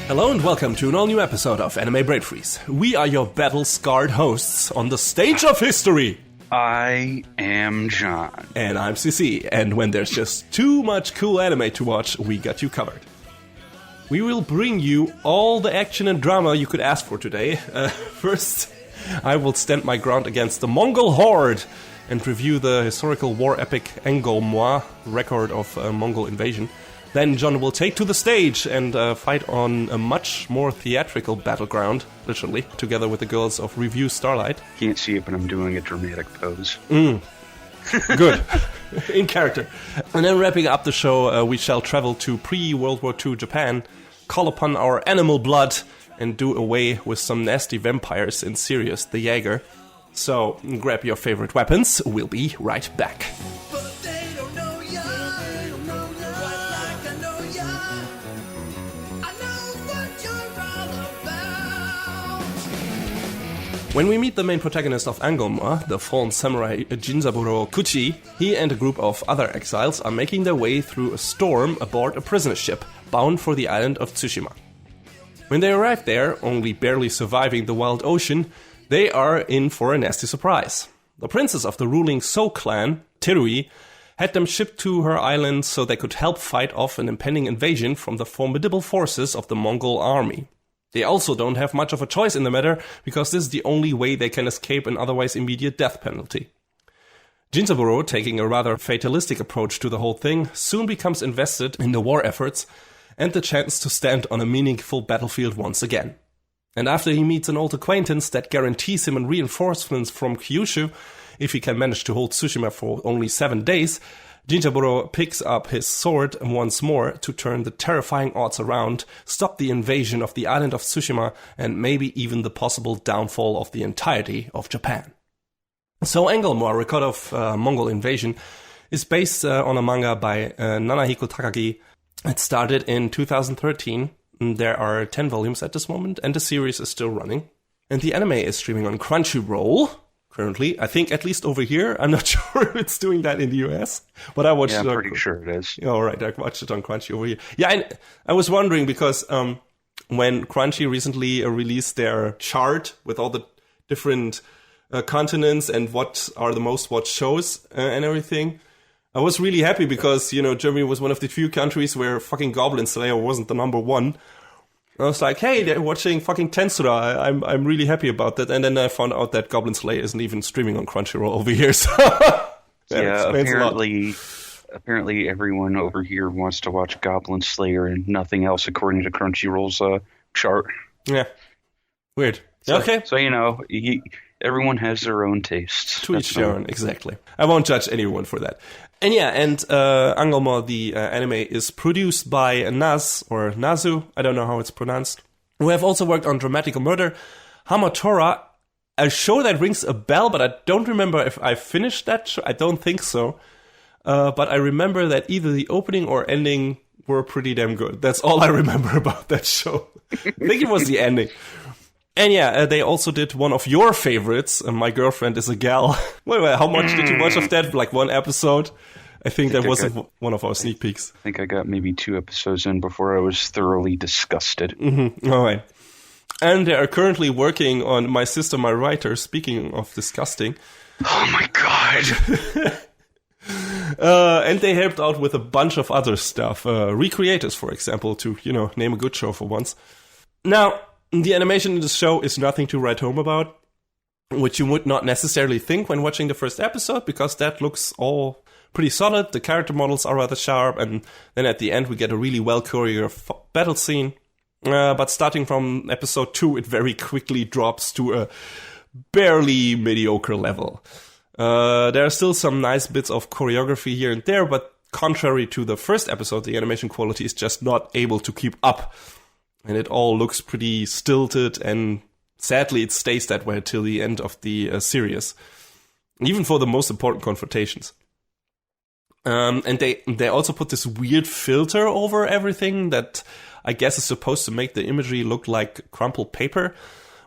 Hello and welcome to an all-new episode of Anime Brain Freeze. We are your battle-scarred hosts on the stage of history. I am John. And I'm CC, and when there's just too much cool anime to watch, we got you covered. We will bring you all the action and drama you could ask for today. First, I will stand my ground against the Mongol Horde and review the historical war epic Angolmois, record of Mongol Invasion. Then John will take to the stage and fight on a much more theatrical battleground, literally, together with the girls of Revue Starlight. Can't see it, but I'm doing a dramatic pose. Good. In character. And then wrapping up the show, we shall travel to pre-World War II Japan, call upon our animal blood, and do away with some nasty vampires in Sirius the Jaeger. So, grab your favorite weapons, we'll be right back. When we meet the main protagonist of Angolmois, the fallen samurai Jinzaburo Kuchi, he and a group of other exiles are making their way through a storm aboard a prisoner ship bound for the island of Tsushima. When they arrive there, only barely surviving the wild ocean, they are in for a nasty surprise. The princess of the ruling So clan, Terui, had them shipped to her island so they could help fight off an impending invasion from the formidable forces of the Mongol army. They also don't have much of a choice in the matter, because this is the only way they can escape an otherwise immediate death penalty. Jinzaburo, taking a rather fatalistic approach to the whole thing, soon becomes invested in the war efforts and the chance to stand on a meaningful battlefield once again. And after he meets an old acquaintance that guarantees him reinforcements from Kyushu, if he can manage to hold Tsushima for only 7 days, Jinzaburo picks up his sword once more to turn the terrifying odds around, stop the invasion of the island of Tsushima, and maybe even the possible downfall of the entirety of Japan. So Angolmois, record of Mongol Invasion, is based on a manga by Nanahiko Takagi. It started in 2013. There are 10 volumes at this moment, and the series is still running. And the anime is streaming on Crunchyroll. Currently, I think at least over here. I'm not sure if it's doing that in the US, but I watched it. I'm pretty sure it is. All right, I watched it on Crunchy over here. Yeah, and I was wondering because when Crunchy recently released their chart with all the different continents and what are the most watched shows and everything, I was really happy because, you know, Germany was one of the few countries where fucking Goblin Slayer wasn't the number one. I was like, hey, they're watching fucking Tensura. I'm really happy about that. And then I found out that Goblin Slayer isn't even streaming on Crunchyroll over here. So yeah, apparently everyone over here wants to watch Goblin Slayer and nothing else according to Crunchyroll's chart. Yeah. Weird. Okay. So, you know, everyone has their own tastes. To each their own, exactly. I won't judge anyone for that. And yeah, and Angolmois, the anime, is produced by Naz, or Nazu, I don't know how it's pronounced, who have also worked on Dramatical Murder, Hamatora, a show that rings a bell, but I don't remember if I finished that show. I don't think so. But I remember that either the opening or ending were pretty damn good. That's all I remember about that show. I think it was the ending. And yeah, they also did one of your favorites, My Girlfriend is a Gal. Wait, how much did you watch of that? Like one episode? I think that was one of our sneak peeks. I think I got maybe 2 episodes in before I was thoroughly disgusted. Mm-hmm. All right. And they are currently working on My Sister, My Writer, speaking of disgusting. Oh my god. And they helped out with a bunch of other stuff. Recreators, for example, to, you know, name a good show for once. Now, the animation in the show is nothing to write home about, which you would not necessarily think when watching the first episode, because that looks all pretty solid. The character models are rather sharp, and then at the end we get a really well choreographed battle scene. But starting from episode 2, it very quickly drops to a barely mediocre level. There are still some nice bits of choreography here and there, but contrary to the first episode, the animation quality is just not able to keep up. And it all looks pretty stilted, and sadly it stays that way till the end of the series. Even for the most important confrontations. And they also put this weird filter over everything that I guess is supposed to make the imagery look like crumpled paper.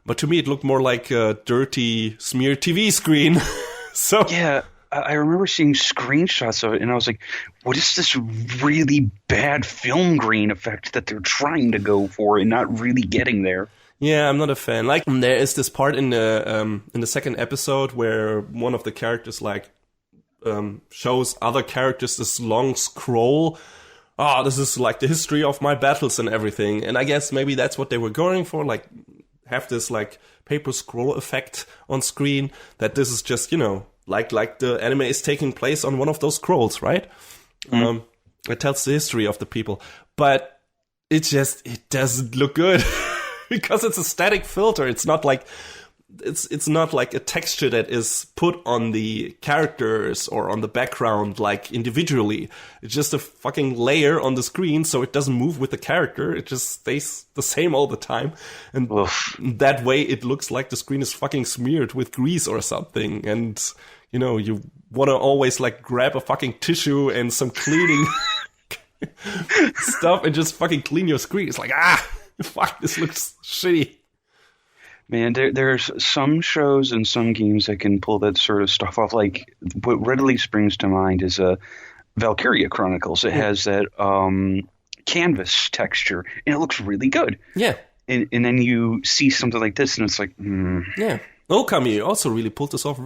But to me it looked more like a dirty smear TV screen. So yeah, I remember seeing screenshots of it, and I was like, what is this really bad film grain effect that they're trying to go for and not really getting there? Yeah, I'm not a fan. Like, there is this part in the second episode where one of the characters, like, shows other characters this long scroll. Oh, this is like the history of my battles and everything. And I guess maybe that's what they were going for, like, have this, like, paper scroll effect on screen, that this is just, you know, like the anime is taking place on one of those scrolls, right? It tells the history of the people. But it doesn't look good. Because it's a static filter. It's not like it's not like a texture that is put on the characters or on the background like individually. It's just a fucking layer on the screen, so it doesn't move with the character. It just stays the same all the time. And that way it looks like the screen is fucking smeared with grease or something. And, you know, you want to always like grab a fucking tissue and some cleaning stuff and just fucking clean your screen. It's like, fuck, this looks shitty. Man, there's some shows and some games that can pull that sort of stuff off. Like, what readily springs to mind is Valkyria Chronicles. It has that canvas texture, and it looks really good. Yeah. And then you see something like this, and it's like, Yeah. Okami also really pulled this off.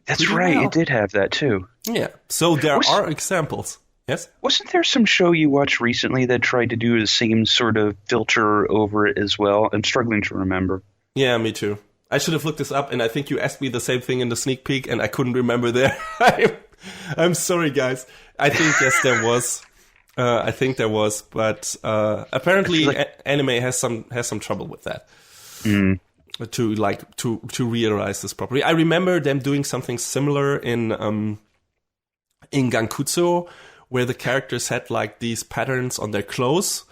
That's right, well. It did have that, too. Yeah, so there are examples. Yes? Wasn't there some show you watched recently that tried to do the same sort of filter over it as well? I'm struggling to remember. Yeah, me too. I should have looked this up, and I think you asked me the same thing in the sneak peek, and I couldn't remember there. I'm sorry, guys. I think, yes, there was. But apparently anime has some trouble with that. To realize this properly. I remember them doing something similar in Gankutsu, where the characters had like these patterns on their clothes.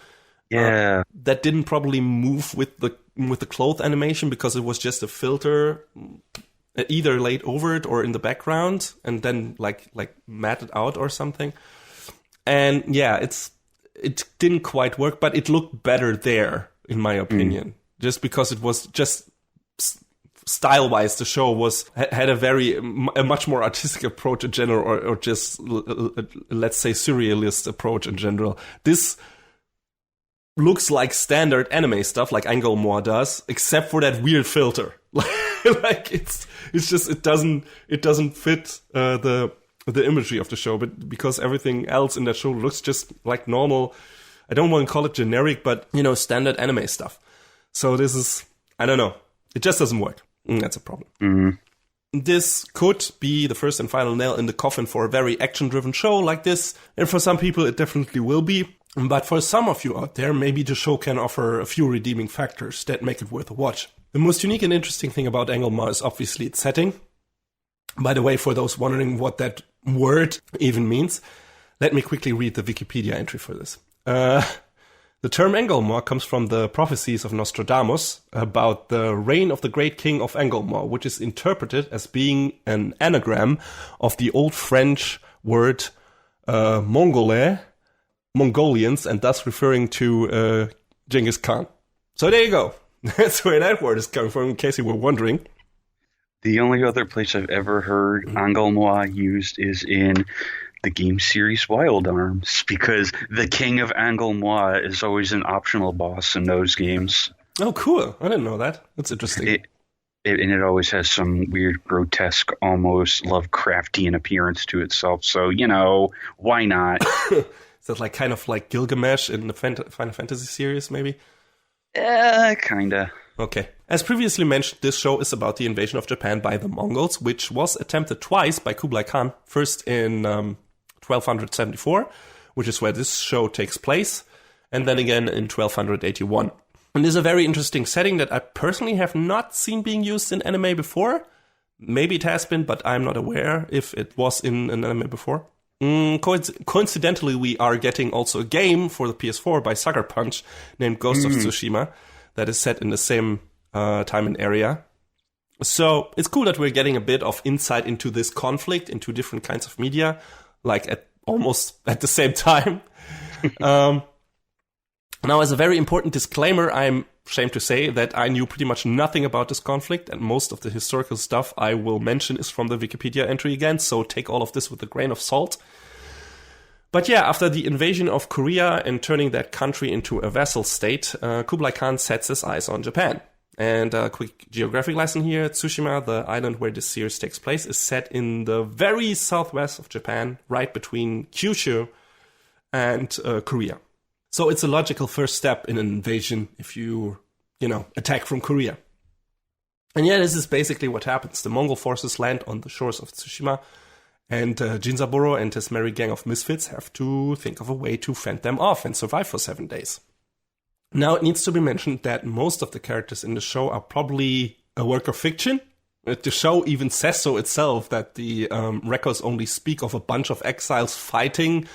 Yeah. That didn't probably move with the cloth animation because it was just a filter either laid over it or in the background and then like matted out or something. And yeah, it didn't quite work, but it looked better there, in my opinion. Just because it was just style-wise, the show had a much more artistic approach in general, or just let's say surrealist approach in general. This looks like standard anime stuff, like Angolmois does, except for that weird filter. Like it's just it doesn't fit the imagery of the show, but because everything else in that show looks just like normal. I don't want to call it generic, but standard anime stuff. So this is, I don't know, it just doesn't work. That's a problem. This could be the first and final nail in the coffin for a very action-driven show like this, and for some people it definitely will be. But for some of you out there, maybe the show can offer a few redeeming factors that make it worth a watch. The most unique and interesting thing about Angolmois is obviously its setting. By the way, for those wondering what that word even means, let me quickly read the Wikipedia entry for this. The term Angolmois comes from the prophecies of Nostradamus about the reign of the great king of Angolmois, which is interpreted as being an anagram of the old French word Mongolais, Mongolians, and thus referring to Genghis Khan. So there you go. That's where that word is coming from, in case you were wondering. The only other place I've ever heard Angolmois used is in the game series Wild Arms, because the king of Angolmois is always an optional boss in those games. Oh, cool. I didn't know that. That's interesting. And it always has some weird, grotesque, almost Lovecraftian appearance to itself. So, why not? Is that like kind of like Gilgamesh in the Final Fantasy series, maybe? Kinda. Okay. As previously mentioned, this show is about the invasion of Japan by the Mongols, which was attempted twice by Kublai Khan. First in 1274, which is where this show takes place, and then again in 1281. And this is a very interesting setting that I personally have not seen being used in anime before. Maybe it has been, but I'm not aware if it was in an anime before. Coincidentally, we are getting also a game for the PS4 by Sucker Punch named Ghost of Tsushima that is set in the same time and area. So it's cool that we're getting a bit of insight into this conflict, into different kinds of media, like almost at the same time. Now, as a very important disclaimer, I'm ashamed to say that I knew pretty much nothing about this conflict, and most of the historical stuff I will mention is from the Wikipedia entry again, so take all of this with a grain of salt. But yeah, after the invasion of Korea and turning that country into a vassal state, Kublai Khan sets his eyes on Japan. And a quick geographic lesson here, Tsushima, the island where this series takes place, is set in the very southwest of Japan, right between Kyushu and Korea. So it's a logical first step in an invasion if you attack from Korea. And yeah, this is basically what happens. The Mongol forces land on the shores of Tsushima, and Jinzaburo and his merry gang of misfits have to think of a way to fend them off and survive for 7 days. Now, it needs to be mentioned that most of the characters in the show are probably a work of fiction. The show even says so itself, that the records only speak of a bunch of exiles fighting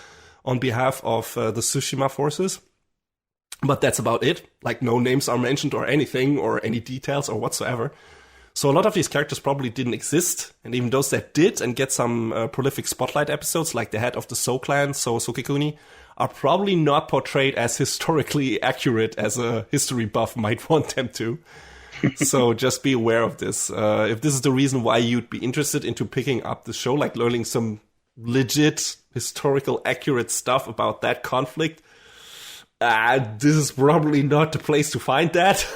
on behalf of the Tsushima forces. But that's about it. Like, no names are mentioned or anything, or any details or whatsoever. So a lot of these characters probably didn't exist, and even those that did and get some prolific spotlight episodes, like the head of the So clan, So Sukekuni, are probably not portrayed as historically accurate as a history buff might want them to. So just be aware of this. If this is the reason why you'd be interested into picking up the show, like learning some legit historical accurate stuff about that conflict, this is probably not the place to find that.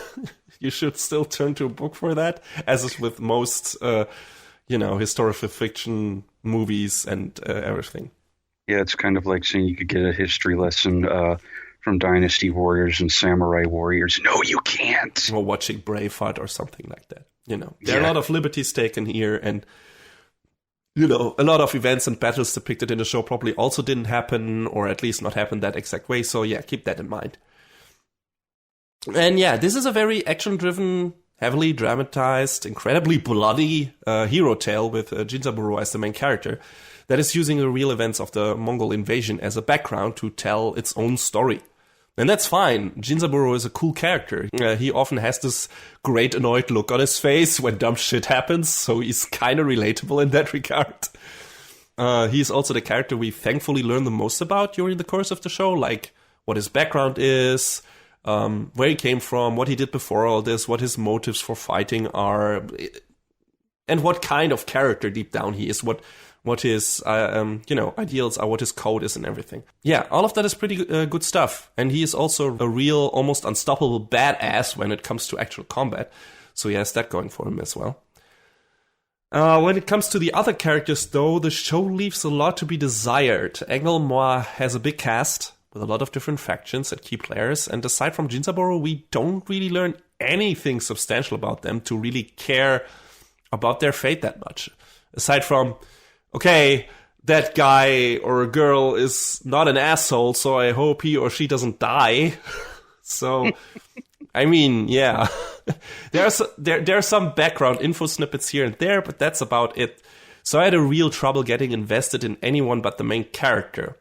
You should still turn to a book for that, as is with most, historical fiction movies and everything. Yeah, it's kind of like saying you could get a history lesson from Dynasty Warriors and Samurai Warriors. No, you can't. Or watching Braveheart or something like that. There are a lot of liberties taken here, and a lot of events and battles depicted in the show probably also didn't happen, or at least not happen that exact way. So yeah, keep that in mind. And yeah, this is a very action-driven, heavily dramatized, incredibly bloody hero tale with Jinzaburo as the main character that is using the real events of the Mongol invasion as a background to tell its own story. And that's fine. Jinzaburo is a cool character. He often has this great annoyed look on his face when dumb shit happens, so he's kind of relatable in that regard. He's also the character we thankfully learn the most about during the course of the show, like what his background is, where he came from, what he did before all this, what his motives for fighting are, and what kind of character deep down he is, what his ideals are, what his code is and everything. Yeah, all of that is pretty good stuff. And he is also a real, almost unstoppable badass when it comes to actual combat. So he has that going for him as well. When it comes to the other characters, though, the show leaves a lot to be desired. Angolmois has a big cast with a lot of different factions and key players. And aside from Jinzaburo, we don't really learn anything substantial about them to really care about their fate that much. Aside from, okay, that guy or girl is not an asshole, so I hope he or she doesn't die. So, I mean, yeah. There are some background info snippets here and there, but that's about it. So I had a real trouble getting invested in anyone but the main character.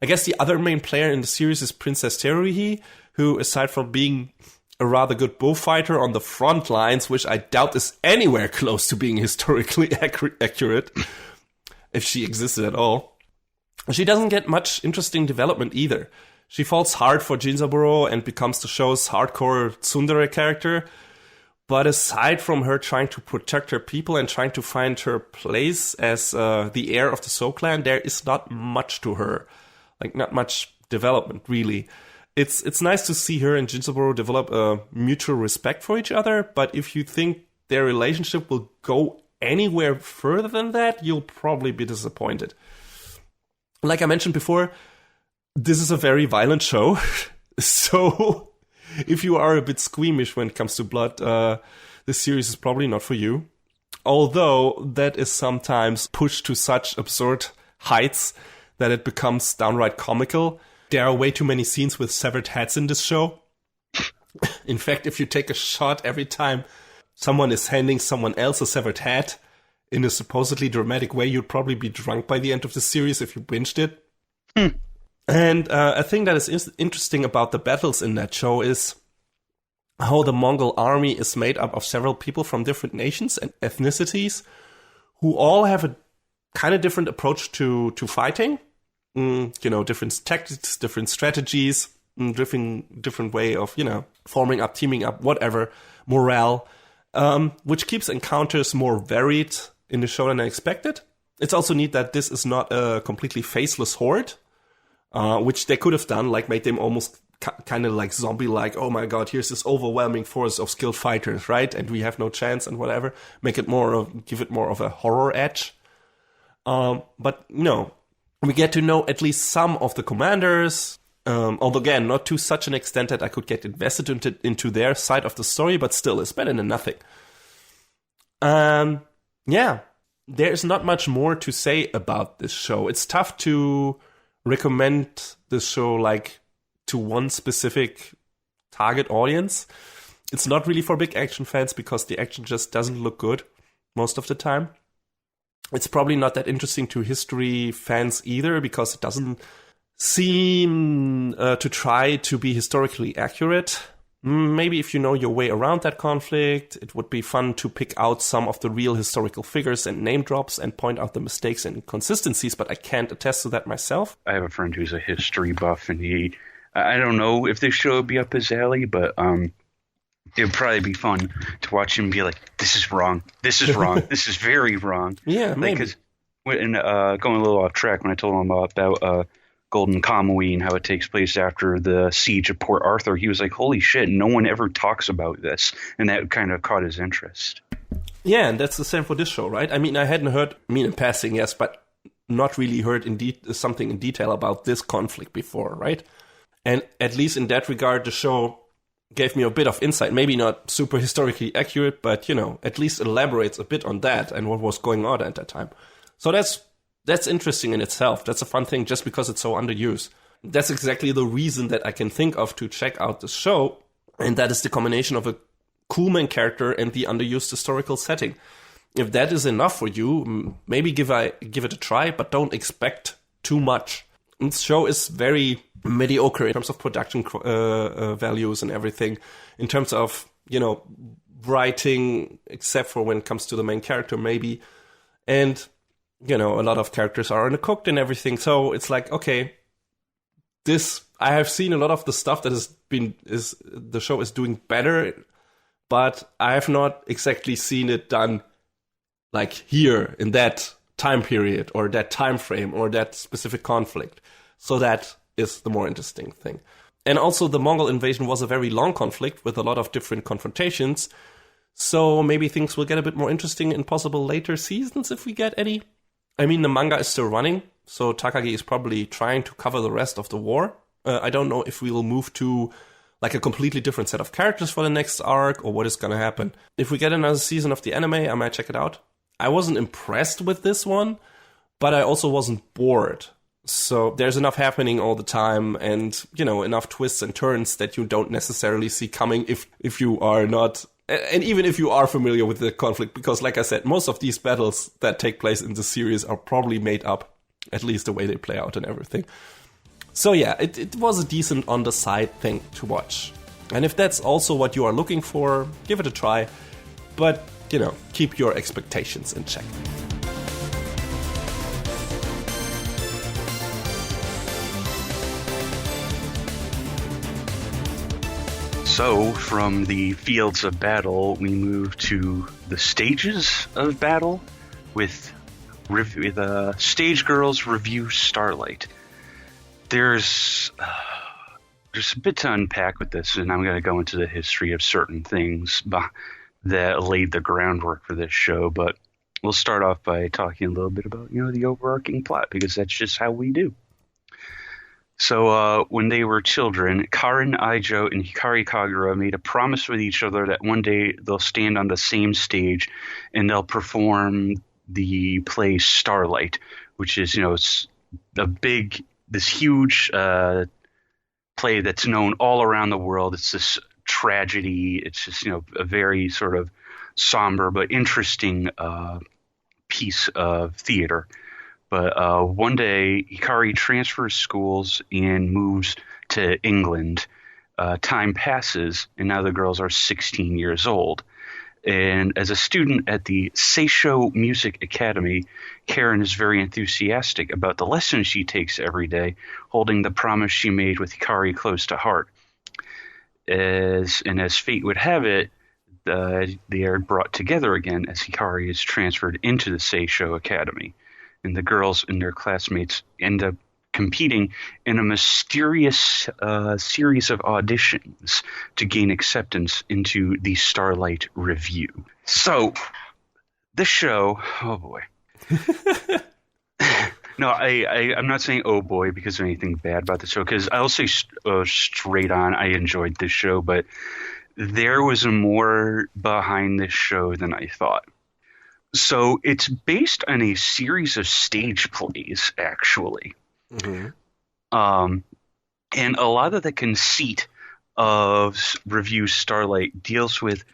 I guess the other main player in the series is Princess Teruhi, who, aside from being a rather good bullfighter on the front lines, which I doubt is anywhere close to being historically accurate, if she existed at all, she doesn't get much interesting development either. She falls hard for Jinzaburo and becomes the show's hardcore tsundere character. But aside from her trying to protect her people and trying to find her place as the heir of the So clan, there is not much to her. Like, not much development, really. It's nice to see her and Jinzaburo develop a mutual respect for each other, but if you think their relationship will go anywhere further than that, you'll probably be disappointed. Like I mentioned before, this is a very violent show, so if you are a bit squeamish when it comes to blood, this series is probably not for you. Although that is sometimes pushed to such absurd heights that it becomes downright comical. There are way too many scenes with severed heads in this show. In fact, if you take a shot every time someone is handing someone else a severed head in a supposedly dramatic way, you'd probably be drunk by the end of the series if you binged it. And a thing that is interesting about the battles in that show is how the Mongol army is made up of several people from different nations and ethnicities who all have a kind of different approach to fighting. Different tactics, different strategies. different way of, forming up, teaming up, whatever, morale, which keeps encounters more varied in the show than I expected. It's also neat that this is not a completely faceless horde, which they could have done, like made them almost kind of like zombie-like. Oh my god, here's this overwhelming force of skilled fighters, right? And we have no chance and whatever. Give it more of a horror edge. But no, we get to know at least some of the commanders. Although again, not to such an extent that I could get invested into their side of the story, but still, it's better than nothing. Yeah, there's not much more to say about this show. It's tough to recommend this show like to one specific target audience. It's not really for big action fans because the action just doesn't look good most of the time. It's probably not that interesting to history fans either because it doesn't seem to try to be historically accurate. Maybe if you know your way around that conflict, it would be fun to pick out some of the real historical figures and name drops and point out the mistakes and inconsistencies, but I can't attest to that myself. I have a friend who's a history buff, and I don't know if this show would be up his alley, but it would probably be fun to watch him be like, this is wrong, this is wrong, this is very wrong. Yeah, maybe. Because going a little off track, when I told him about Golden Kamuy and how it takes place after the siege of Port Arthur, he was like, holy shit, no one ever talks about this. And that kind of caught his interest. Yeah, and that's the same for this show, right? I mean, I hadn't heard, in passing, yes, but not really heard something in detail about this conflict before, right? And at least in that regard, the show gave me a bit of insight. Maybe not super historically accurate, but, at least elaborates a bit on that and what was going on at that time. So that's interesting in itself. That's a fun thing just because it's so underused. That's exactly the reason that I can think of to check out the show, and that is the combination of a cool main character and the underused historical setting. If that is enough for you, maybe give it a try, but don't expect too much. This show is very mediocre in terms of production values and everything, in terms of, writing, except for when it comes to the main character, maybe. And a lot of characters are undercooked and everything. So it's like, okay, I have seen a lot of the stuff that the show is doing better, but I have not exactly seen it done like here in that time period or that time frame or that specific conflict. So that is the more interesting thing. And also the Mongol invasion was a very long conflict with a lot of different confrontations. So maybe things will get a bit more interesting in possible later seasons if we get any. I mean, the manga is still running, so Takagi is probably trying to cover the rest of the war. I don't know if we will move to like a completely different set of characters for the next arc or what is going to happen. If we get another season of the anime, I might check it out. I wasn't impressed with this one, but I also wasn't bored. So there's enough happening all the time and, enough twists and turns that you don't necessarily see coming if you are not... And even if you are familiar with the conflict, because like I said, most of these battles that take place in the series are probably made up, at least the way they play out and everything. So yeah, it was a decent on the side thing to watch. And if that's also what you are looking for, give it a try. But, keep your expectations in check. So, from the fields of battle, we move to the stages of battle with Stage Girls Revue Starlight. There's a bit to unpack with this, and I'm going to go into the history of certain things that laid the groundwork for this show, but we'll start off by talking a little bit about, the overarching plot, because that's just how we do. So when they were children, Karin, Aijo, and Hikari Kagura made a promise with each other that one day they'll stand on the same stage and they'll perform the play Starlight, which is, it's this huge play that's known all around the world. It's this tragedy. It's just, a very sort of somber but interesting piece of theater. But one day, Hikari transfers schools and moves to England. Time passes, and now the girls are 16 years old. And as a student at the Seisho Music Academy, Karen is very enthusiastic about the lessons she takes every day, holding the promise she made with Hikari close to heart. As fate would have it, they are brought together again as Hikari is transferred into the Seisho Academy. And the girls and their classmates end up competing in a mysterious series of auditions to gain acceptance into the Starlight Revue. So, this show, oh boy. No, I'm not saying oh boy because of anything bad about the show, because I'll say straight on, I enjoyed this show, but there was more behind this show than I thought. So, it's based on a series of stage plays, actually. Mm-hmm. And a lot of the conceit of Revue Starlight deals with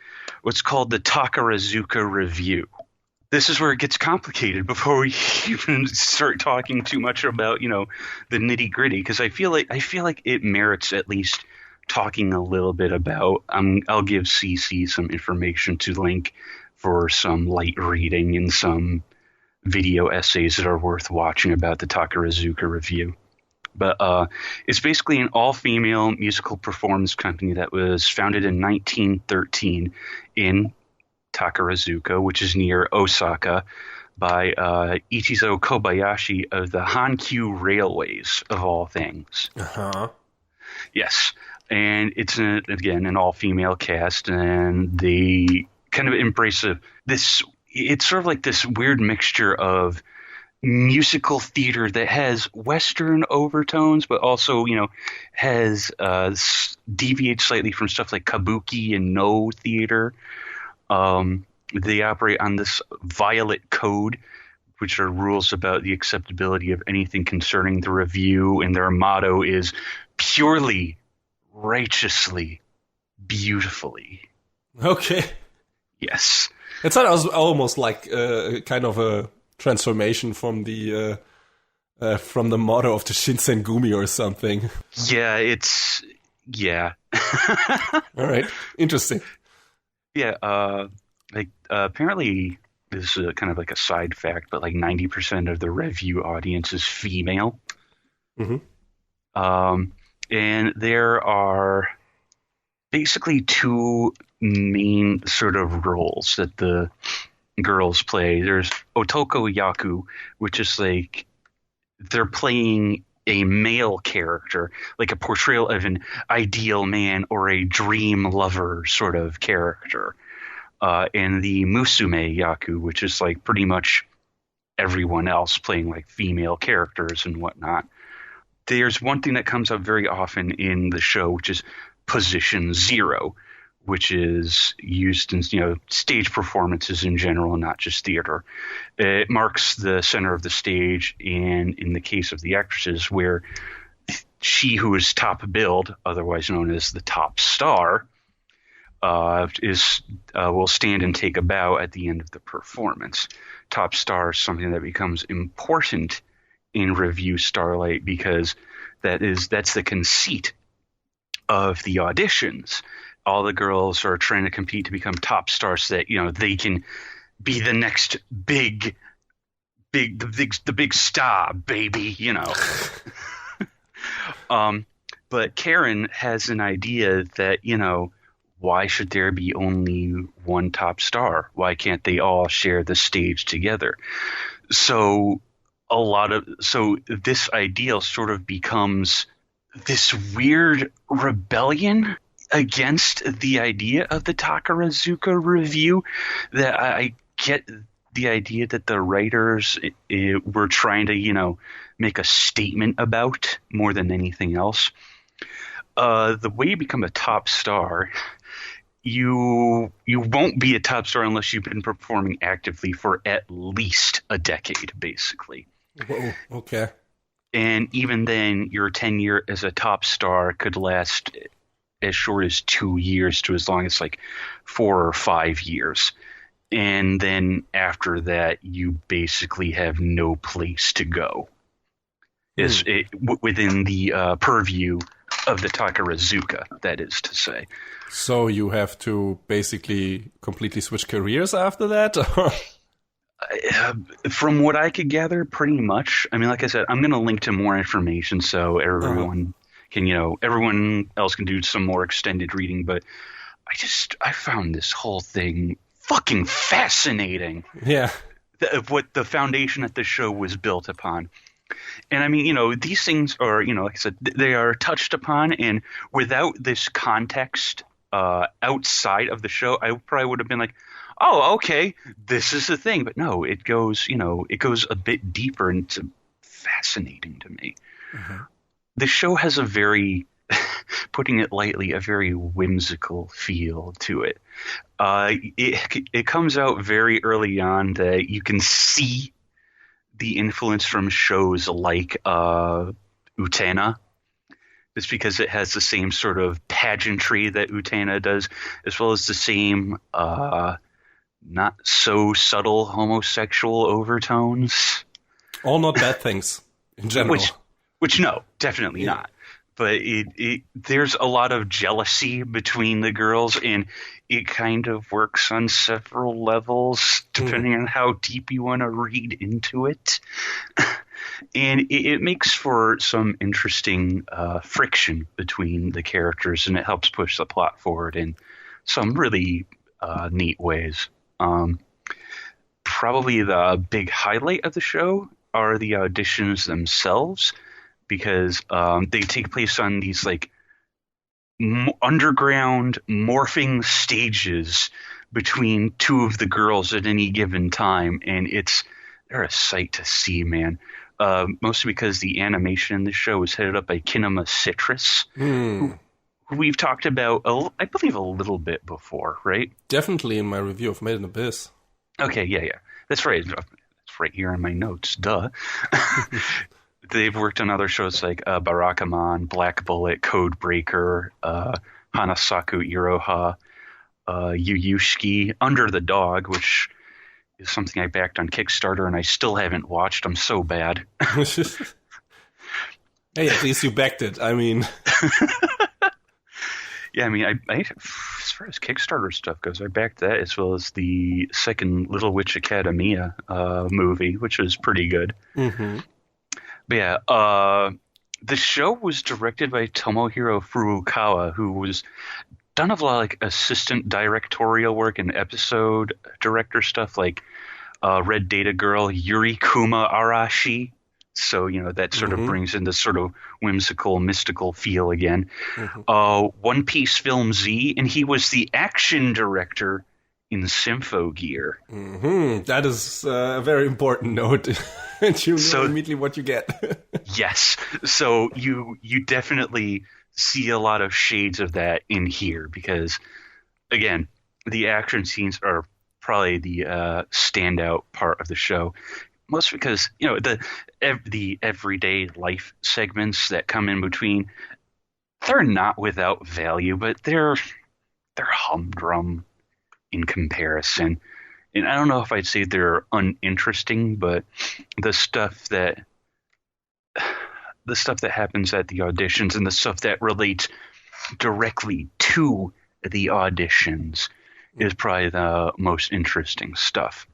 what's called the Takarazuka Revue. This is where it gets complicated before we even start talking too much about, the nitty gritty, because I feel like it merits at least talking a little bit about. I'll give CC some information to link for some light reading and some video essays that are worth watching about the Takarazuka Revue. But it's basically an all-female musical performance company that was founded in 1913 in Takarazuka, which is near Osaka, by Ichizo Kobayashi of the Hankyu Railways, of all things. Uh-huh. Yes. And it's, again, an all-female cast, and they kind of embrace this. It's sort of like this weird mixture of musical theater that has Western overtones, but also, has deviates slightly from stuff like kabuki and no theater. They operate on this violet code, which are rules about the acceptability of anything concerning the review, and their motto is purely, righteously, beautifully. Okay. Yes. It sounded almost like kind of a transformation from the motto of the Shinsengumi or something. Yeah. All right. Interesting. Yeah. Apparently, this is kind of like a side fact, but like 90% of the review audience is female. Mm-hmm. And there are basically two main sort of roles that the girls play. There's Otoko Yaku, which is like they're playing a male character, like a portrayal of an ideal man or a dream lover sort of character. And the Musume Yaku, which is like pretty much everyone else playing like female characters and whatnot. There's one thing that comes up very often in the show, which is position 0, which is used in stage performances in general, not just theater. It marks the center of the stage, and in the case of the actresses, where she who is top billed, otherwise known as the top star, will stand and take a bow at the end of the performance. Top star is something that becomes important in Revue Starlight because that's the conceit of the auditions. All the girls are trying to compete to become top stars so that they can be the next big star, baby. But Karen has an idea that why should there be only one top star? Why can't they all share the stage together? So this ideal sort of becomes this weird rebellion against the idea of the Takarazuka Revue, that I get the idea that the writers were trying to, make a statement about more than anything else. The way you become a top star, you won't be a top star unless you've been performing actively for at least a decade, basically. Whoa, okay. And even then, your tenure as a top star could last as short as 2 years to as long as like 4 or 5 years. And then after that, you basically have no place to go. Within the purview of the Takarazuka, that is to say. So you have to basically completely switch careers after that? From what I could gather, pretty much. I mean, like I said, I'm going to link to more information so everyone can, everyone else can do some more extended reading. But I found this whole thing fucking fascinating. Yeah. What the foundation that the show was built upon. And I mean, these things are, like I said, they are touched upon. And without this context outside of the show, I probably would have been like, oh, okay, this is the thing. But no, it goes a bit deeper, and it's fascinating to me. Mm-hmm. The show has a very, putting it lightly, a very whimsical feel to it. It comes out very early on that you can see the influence from shows like Utena, just because it has the same sort of pageantry that Utena does, as well as the same not so subtle homosexual overtones. All not bad things in general. Which no, definitely not. But there's a lot of jealousy between the girls, and it kind of works on several levels, depending on how deep you want to read into it. And it makes for some interesting friction between the characters, and it helps push the plot forward in some really neat ways. Probably the big highlight of the show are the auditions themselves, because they take place on these underground morphing stages between two of the girls at any given time, and they're a sight to see, man. Mostly because the animation in the show is headed up by Kinema Citrus, who we've talked about, I believe, a little bit before, right? Definitely in my review of Made in Abyss. Okay, yeah. That's right. It's right here in my notes, duh. They've worked on other shows like Barakamon, Black Bullet, Codebreaker, Hanasaku Iroha, Yuyushiki, Under the Dog, which is something I backed on Kickstarter and I still haven't watched. I'm so bad. Hey, at least you backed it. I mean... Yeah, I mean, I as far as Kickstarter stuff goes, I backed that, as well as the second Little Witch Academia movie, which was pretty good. Mm-hmm. But yeah, the show was directed by Tomohiro Furukawa, who was done a lot of assistant directorial work and episode director stuff, like Red Data Girl, Yuri Kuma Arashi. So, that sort of brings in this sort of whimsical, mystical feel again. One Piece Film Z, and he was the action director in Symphogear. That is a very important note. And you know immediately what you get. Yes. So you definitely see a lot of shades of that in here, because, again, the action scenes are probably the standout part of the show. Mostly because, the everyday life segments that come in between, they're not without value, but they're humdrum in comparison. And I don't know if I'd say they're uninteresting, but the stuff that happens at the auditions and the stuff that relates directly to the auditions is probably the most interesting stuff.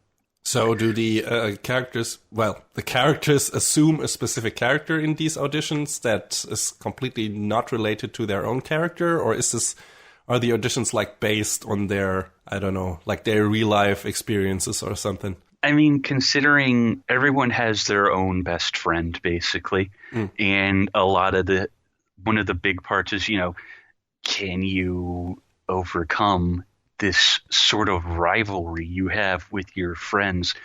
So do the characters assume a specific character in these auditions that is completely not related to their own character? Or are the auditions based on their, I don't know, their real life experiences or something? I mean, considering everyone has their own best friend, basically, and one of the big parts is, can you overcome this sort of rivalry you have with your friends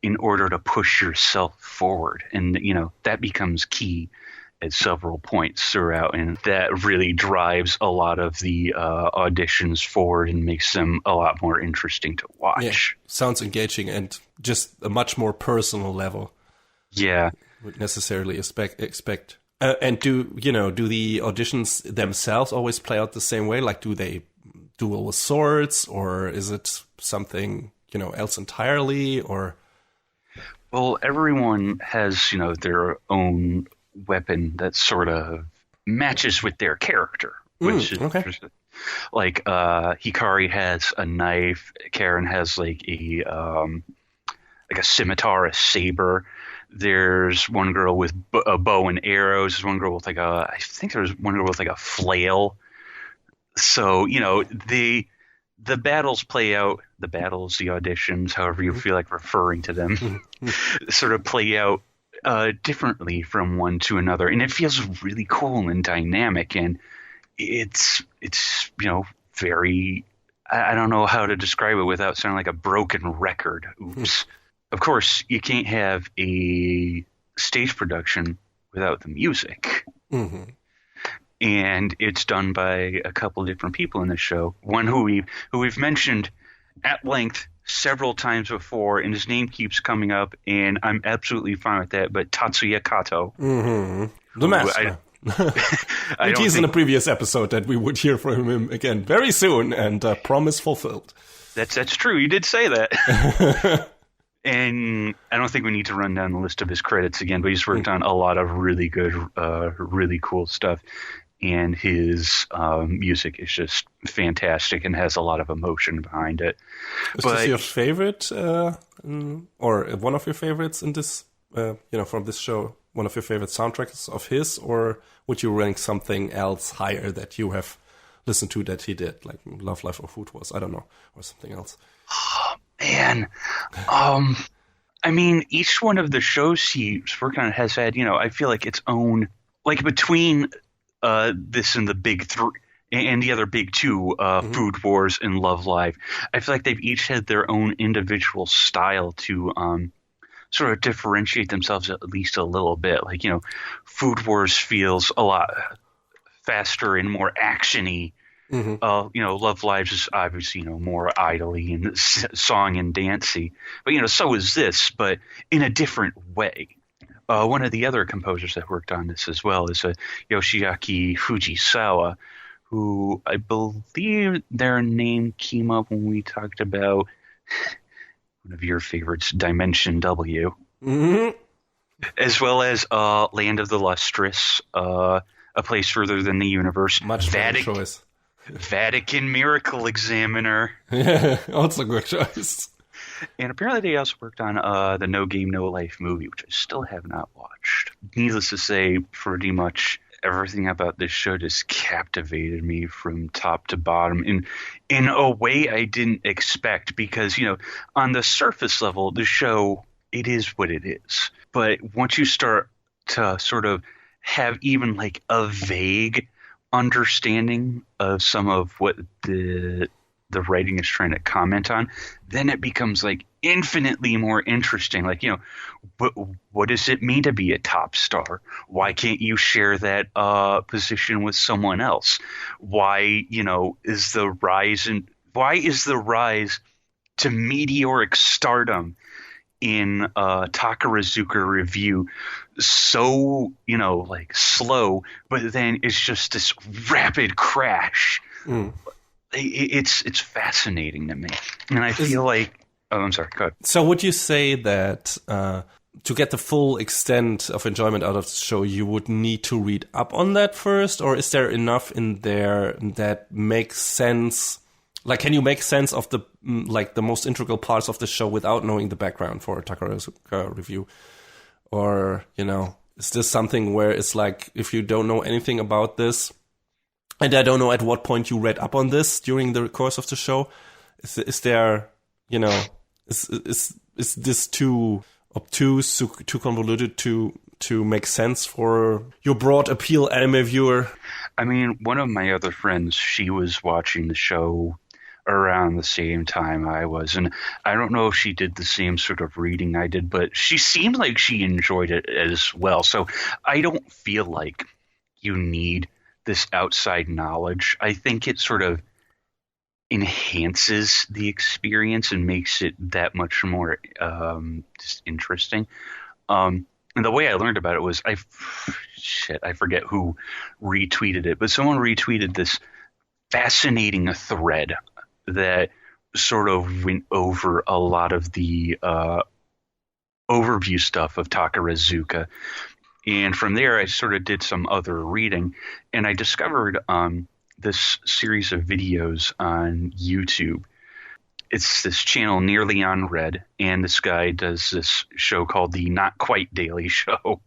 in order to push yourself forward? And, that becomes key at several points throughout, and that really drives a lot of the auditions forward and makes them a lot more interesting to watch. Yeah, sounds engaging and just a much more personal level. Yeah. Would necessarily expect. And do the auditions themselves always play out the same way? Do they duel with swords, or is it something else entirely? Or well, everyone has their own weapon that sort of matches with their character, which is okay. like Hikari has a knife, Karen has like a scimitar, a saber. There's one girl with a bow and arrows. There's one girl with I think there's one girl with like a flail. So, the battles play out, the auditions, however you feel like referring to them, sort of play out differently from one to another. And it feels really cool and dynamic. And it's very, I don't know how to describe it without sounding like a broken record. Oops. Of course, you can't have a stage production without the music. Mm-hmm. And it's done by a couple of different people in the show. One who we've mentioned at length several times before, and his name keeps coming up, and I'm absolutely fine with that. But Tatsuya Kato, the master. We teased in a previous episode that we would hear from him again very soon, and promise fulfilled. That's true. You did say that. And I don't think we need to run down the list of his credits again, but he's worked on a lot of really good, really cool stuff. And his music is just fantastic and has a lot of emotion behind it. Is this your favorite, or one of your favorites in this, from this show? One of your favorite soundtracks of his, or would you rank something else higher that you have listened to that he did, like Love, Life, or Food Wars? I don't know, or something else. Oh, man, I mean, each one of the shows he's worked on has had, I feel like its own, like between this and the big three and the other big two, Food Wars and Love Live, I feel like they've each had their own individual style to sort of differentiate themselves at least a little bit. Like, Food Wars feels a lot faster and more action-y. Love Live is obviously, more idly and song and dancey. But, so is this, but in a different way. One of the other composers that worked on this as well is Yoshiaki Fujisawa, who I believe their name came up when we talked about one of your favorites, Dimension W, as well as Land of the Lustrous, A Place Further Than the Universe, much better choice. Vatican Miracle Examiner. Yeah, also a good choice. And apparently they also worked on the No Game, No Life movie, which I still have not watched. Needless to say, pretty much everything about this show just captivated me from top to bottom in a way I didn't expect because, on the surface level, the show, it is what it is. But once you start to sort of have even like a vague understanding of some of what the writing is trying to comment on, then it becomes like infinitely more interesting. Like, what does it mean to be a top star? Why can't you share that position with someone else? Why, is the rise to meteoric stardom in Takarazuka Revue so, slow, but then it's just this rapid crash. It's fascinating to me. And I feel like... Oh, I'm sorry. Go ahead. So would you say that to get the full extent of enjoyment out of the show, you would need to read up on that first? Or is there enough in there that makes sense? Like, can you make sense of the most integral parts of the show without knowing the background for Takarazuka Revue? Or, is this something where it's like, if you don't know anything about this, and I don't know at what point you read up on this during the course of the show, is there, is this too obtuse, too convoluted to make sense for your broad appeal anime viewer? I mean, one of my other friends, she was watching the show around the same time I was, and I don't know if she did the same sort of reading I did, but she seemed like she enjoyed it as well. So I don't feel like you need this outside knowledge. I think it sort of enhances the experience and makes it that much more just interesting. And the way I learned about it was I forget who retweeted it, but someone retweeted this fascinating thread that sort of went over a lot of the overview stuff of Takarazuka. And from there, I sort of did some other reading, and I discovered this series of videos on YouTube. It's this channel, Nearly on Red, and this guy does this show called the Not Quite Daily Show.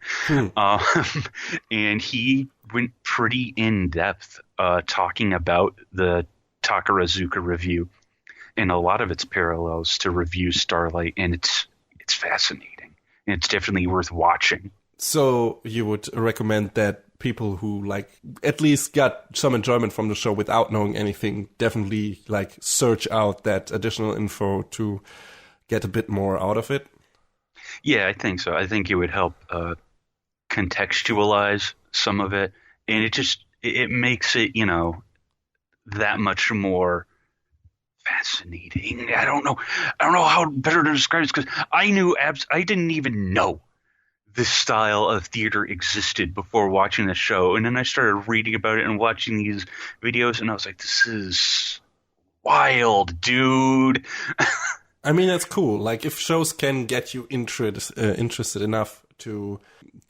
And he went pretty in-depth talking about the Takarazuka Review and a lot of its parallels to Revue Starlight, and it's fascinating. And it's definitely worth watching. So you would recommend that people who like at least got some enjoyment from the show without knowing anything definitely like search out that additional info to get a bit more out of it? Yeah, I think so. I think it would help contextualize some of it, and it makes it, that much more fascinating. I don't know how better to describe it, because I didn't even know this style of theater existed before watching the show. And then I started reading about it and watching these videos, and I was like, this is wild, dude. I mean, that's cool. Like, if shows can get you interested enough to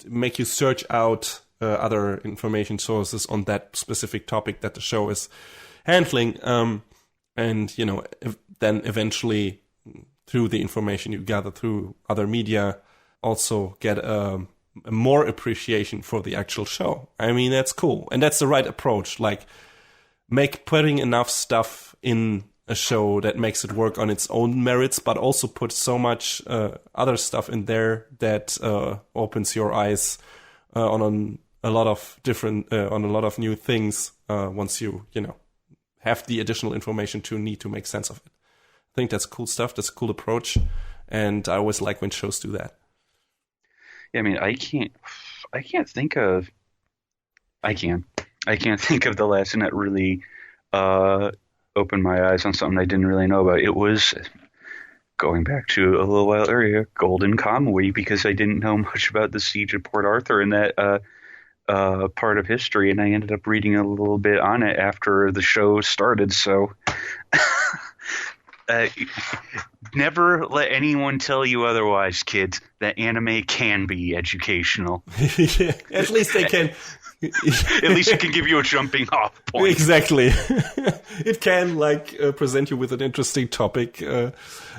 make you search out other information sources on that specific topic that the show is handling, and, then eventually through the information you gather through other media, also get a more appreciation for the actual show. I mean, that's cool. And that's the right approach. Like, putting enough stuff in a show that makes it work on its own merits, but also put so much other stuff in there that opens your eyes on a lot of different, on a lot of new things once you have the additional information to need to make sense of it. I think that's cool stuff. That's a cool approach. And I always like when shows do that. I mean, I can't think of the last thing that really opened my eyes on something I didn't really know about. It was, going back to a little while earlier, Golden Kamuy, because I didn't know much about the Siege of Port Arthur and that part of history, and I ended up reading a little bit on it after the show started. So never let anyone tell you otherwise, kids. That anime can be educational. At least they can. At least it can give you a jumping off point. Exactly. It can present you with an interesting topic,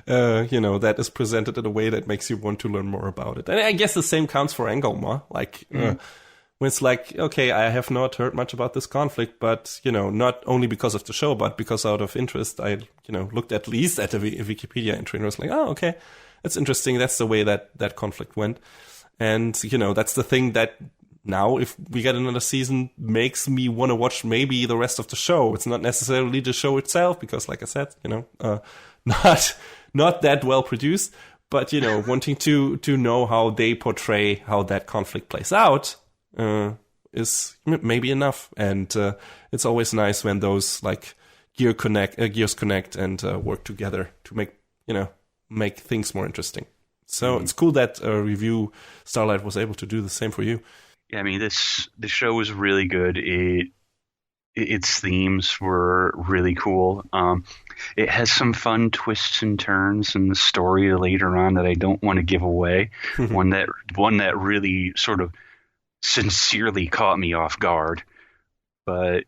that is presented in a way that makes you want to learn more about it. And I guess the same counts for Angolmois. When it's like, okay, I have not heard much about this conflict, but, not only because of the show, but because out of interest, I, looked at least at a Wikipedia entry and was like, oh, okay, that's interesting. That's the way that conflict went. And, that's the thing that now, if we get another season, makes me want to watch maybe the rest of the show. It's not necessarily the show itself, because like I said, not that well produced, but, wanting to know how they portray how that conflict plays out, is maybe enough. And it's always nice when those gears connect and work together to make things more interesting. So It's cool that Revue Starlight was able to do the same for you. Yeah, I mean, the show was really good. Its themes were really cool. It has some fun twists and turns in the story later on that I don't want to give away. One that really sort of sincerely caught me off guard. But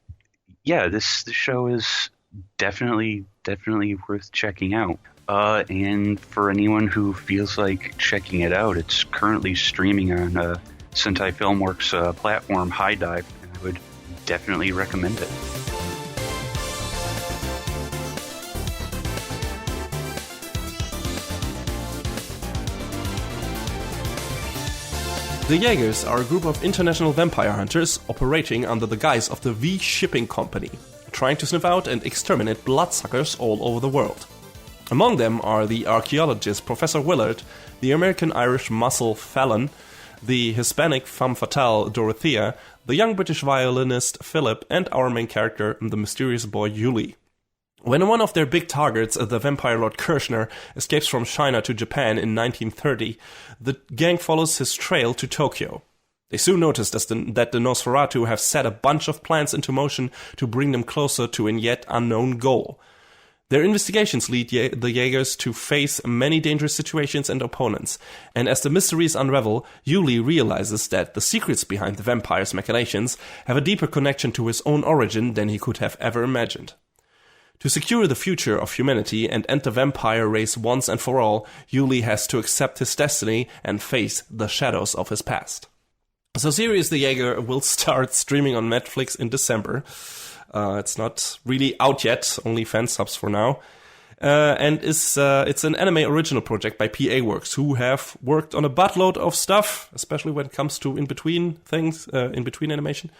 yeah, this show is definitely worth checking out. And for anyone who feels like checking it out, it's currently streaming on Sentai Filmworks platform High Dive, and I would definitely recommend it. The Jaegers are a group of international vampire hunters operating under the guise of the V Shipping Company, trying to sniff out and exterminate bloodsuckers all over the world. Among them are the archaeologist Professor Willard, the American-Irish muscle Fallon, the Hispanic femme fatale Dorothea, the young British violinist Philip, and our main character, the mysterious boy Yuli. When one of their big targets, the vampire Lord Kirshner, escapes from China to Japan in 1930, the gang follows his trail to Tokyo. They soon notice that the Nosferatu have set a bunch of plans into motion to bring them closer to a yet unknown goal. Their investigations lead the Jaegers to face many dangerous situations and opponents, and as the mysteries unravel, Yuli realizes that the secrets behind the vampire's machinations have a deeper connection to his own origin than he could have ever imagined. To secure the future of humanity and end the vampire race once and for all, Yuli has to accept his destiny and face the shadows of his past. So Sirius the Jaeger will start streaming on Netflix in December. It's not really out yet, only fan subs for now. And it's an anime original project by PA Works, who have worked on a buttload of stuff, especially when it comes to in-between things, in-between animation.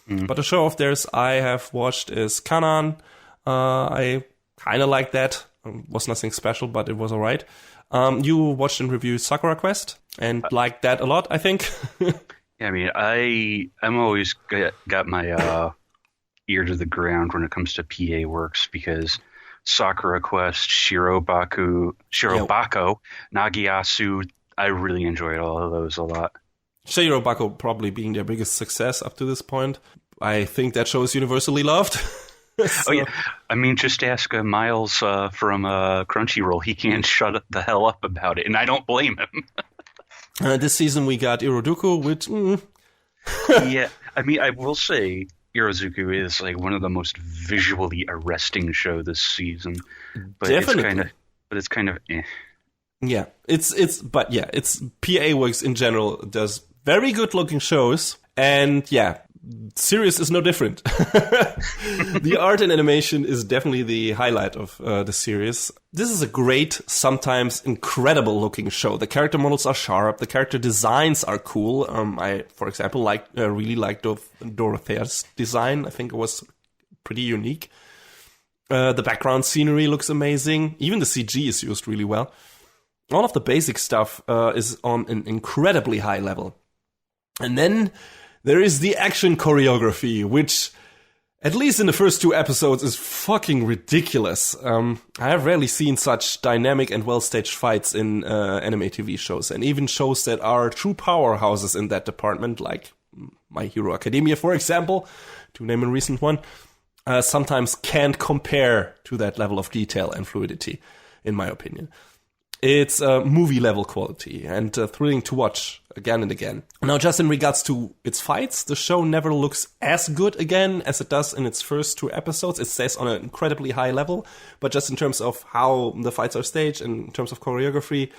But a show of theirs I have watched is Kanan. I kind of like that. Was nothing special, but it was alright. You watched and reviewed Sakura Quest, and liked that a lot, I think. Yeah, I mean, I'm always got my ear to the ground when it comes to PA Works, because Sakura Quest, Shirobako, Nagiasu, I really enjoyed all of those a lot. Shirobako probably being their biggest success up to this point. I think that show is universally loved. So. Oh yeah, I mean, just ask Miles from Crunchyroll. He can't shut the hell up about it, and I don't blame him. This season we got Iroduku, which... Yeah, I mean, I will say Irozuku is like one of the most visually arresting show this season. But Definitely. It's kind of eh. Yeah, it's PA Works in general does very good looking shows, and yeah, Sirius is no different. The art and animation is definitely the highlight of the series. This is a great, sometimes incredible looking show. The character models are sharp. The character designs are cool. I, for example, really liked Dorothea's design. I think it was pretty unique. The background scenery looks amazing. Even the CG is used really well. All of the basic stuff is on an incredibly high level. And then there is the action choreography, which, at least in the first 2 episodes, is fucking ridiculous. I have rarely seen such dynamic and well-staged fights in anime TV shows, and even shows that are true powerhouses in that department, like My Hero Academia, for example, to name a recent one, sometimes can't compare to that level of detail and fluidity, in my opinion. It's movie-level quality and thrilling to watch again and again. Now, just in regards to its fights, the show never looks as good again as it does in its first 2 episodes. It stays on an incredibly high level, but just in terms of how the fights are staged and in terms of choreography,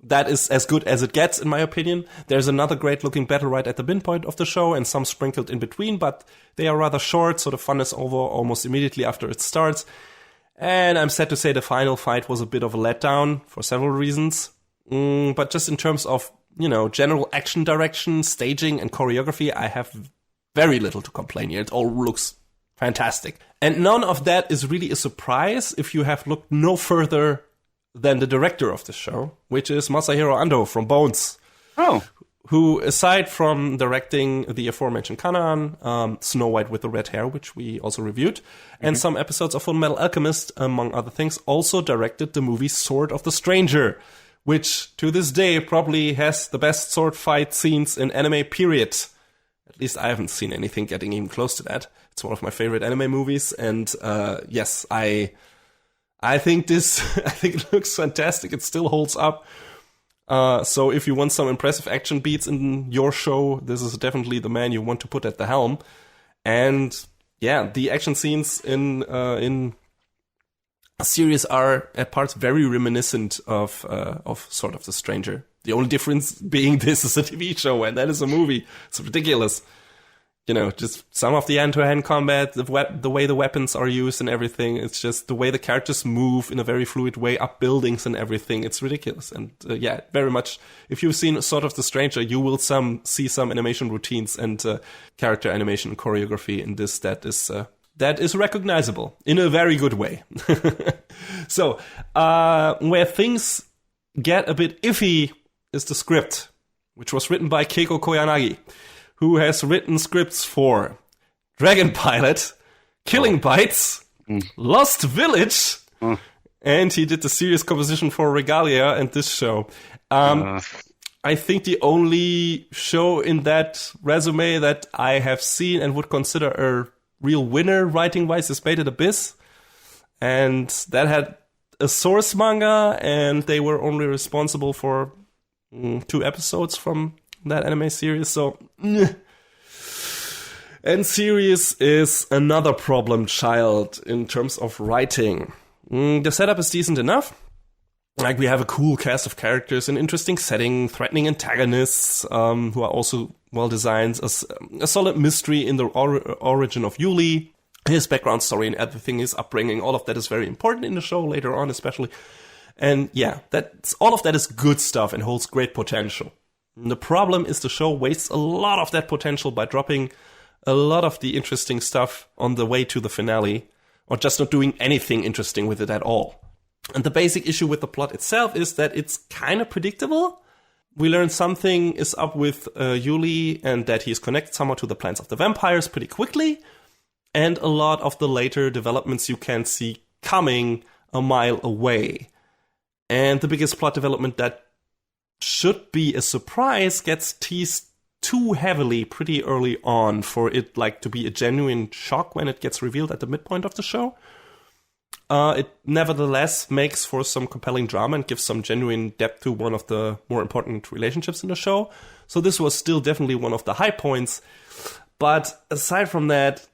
that is as good as it gets, in my opinion. There's another great-looking battle right at the midpoint of the show and some sprinkled in between, but they are rather short, so the fun is over almost immediately after it starts. And I'm sad to say the final fight was a bit of a letdown for several reasons. But just in terms of, general action direction, staging, and choreography, I have very little to complain here. It all looks fantastic. And none of that is really a surprise if you have looked no further than the director of the show, which is Masahiro Ando from Bones. Oh. Who, aside from directing the aforementioned Kanan, Snow White with the Red Hair, which we also reviewed, and some episodes of Full Metal Alchemist, among other things, also directed the movie Sword of the Stranger, which to this day probably has the best sword fight scenes in anime, period. At least I haven't seen anything getting even close to that. It's one of my favorite anime movies, and yes, I think it looks fantastic. It still holds up. So if you want some impressive action beats in your show, this is definitely the man you want to put at the helm. And yeah, the action scenes in Sirius are at parts very reminiscent of Sword of the Stranger. The only difference being this is a TV show and that is a movie. It's ridiculous. Just some of the hand-to-hand combat, the way the weapons are used and everything. It's just the way the characters move in a very fluid way up buildings and everything. It's ridiculous. And yeah, very much. If you've seen Sword of the Stranger, you will see some animation routines and character animation and choreography in this that is recognizable in a very good way. So, where things get a bit iffy is the script, which was written by Keiko Koyanagi, who has written scripts for Dragon Pilot, Killing Bites, Lost Village, and he did the series composition for Regalia and this show. I think the only show in that resume that I have seen and would consider a real winner writing-wise is Baited Abyss. And that had a source manga, and they were only responsible for 2 episodes from that anime series, so... And Sirius is another problem child in terms of writing. The setup is decent enough. Like, we have a cool cast of characters, an interesting setting, threatening antagonists, who are also well designed, a solid mystery in the origin of Yuli, his background story and everything, his upbringing, all of that is very important in the show later on especially. And yeah, all of that is good stuff and holds great potential. And the problem is the show wastes a lot of that potential by dropping a lot of the interesting stuff on the way to the finale, or just not doing anything interesting with it at all. And the basic issue with the plot itself is that it's kind of predictable. We learn something is up with Yuli, and that he's connected somehow to the plans of the vampires pretty quickly. And a lot of the later developments you can see coming a mile away. And the biggest plot development that should be a surprise gets teased too heavily pretty early on for it to be a genuine shock when it gets revealed at the midpoint of the show. It nevertheless makes for some compelling drama and gives some genuine depth to one of the more important relationships in the show. So this was still definitely one of the high points. But aside from that,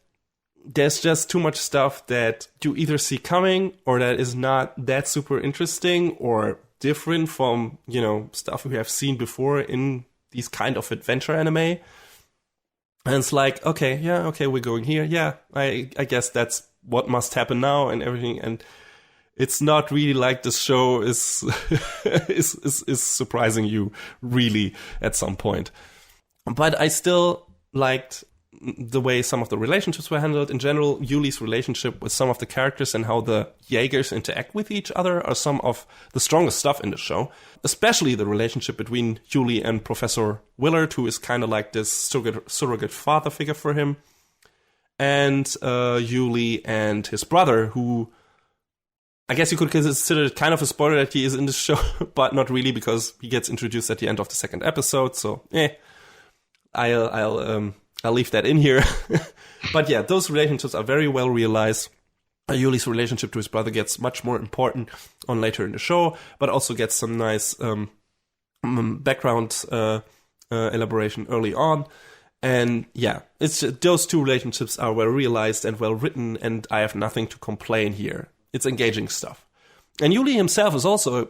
there's just too much stuff that you either see coming or that is not that super interesting or different from, stuff we have seen before in these kind of adventure anime. And it's like, okay, we're going here. Yeah, I guess that's what must happen now and everything. And it's not really like this show is is surprising you really at some point. But I still liked the way some of the relationships were handled. In general, Yuli's relationship with some of the characters and how the Jaegers interact with each other are some of the strongest stuff in the show. Especially the relationship between Yuli and Professor Willard, who is kind of like this surrogate father figure for him. And Yuli and his brother, who I guess you could consider it kind of a spoiler that he is in this show, but not really, because he gets introduced at the end of the 2nd episode. So, I'll leave that in here. But yeah, those relationships are very well realized. Yuli's relationship to his brother gets much more important on later in the show, but also gets some nice background elaboration early on. And yeah, it's those two relationships are well realized and well written, and I have nothing to complain here. It's engaging stuff. And Yuli himself is also a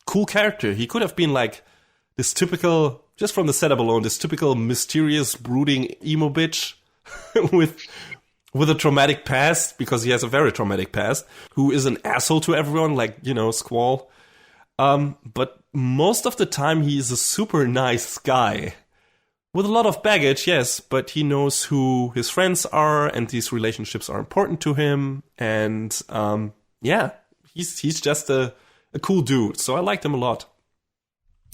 cool character. He could have been like this typical, just from the setup alone, this typical mysterious, brooding emo bitch with a traumatic past, because he has a very traumatic past, who is an asshole to everyone, like, Squall. But most of the time, he is a super nice guy. With a lot of baggage, yes, but he knows who his friends are, and these relationships are important to him. And, he's just a cool dude. So I liked him a lot.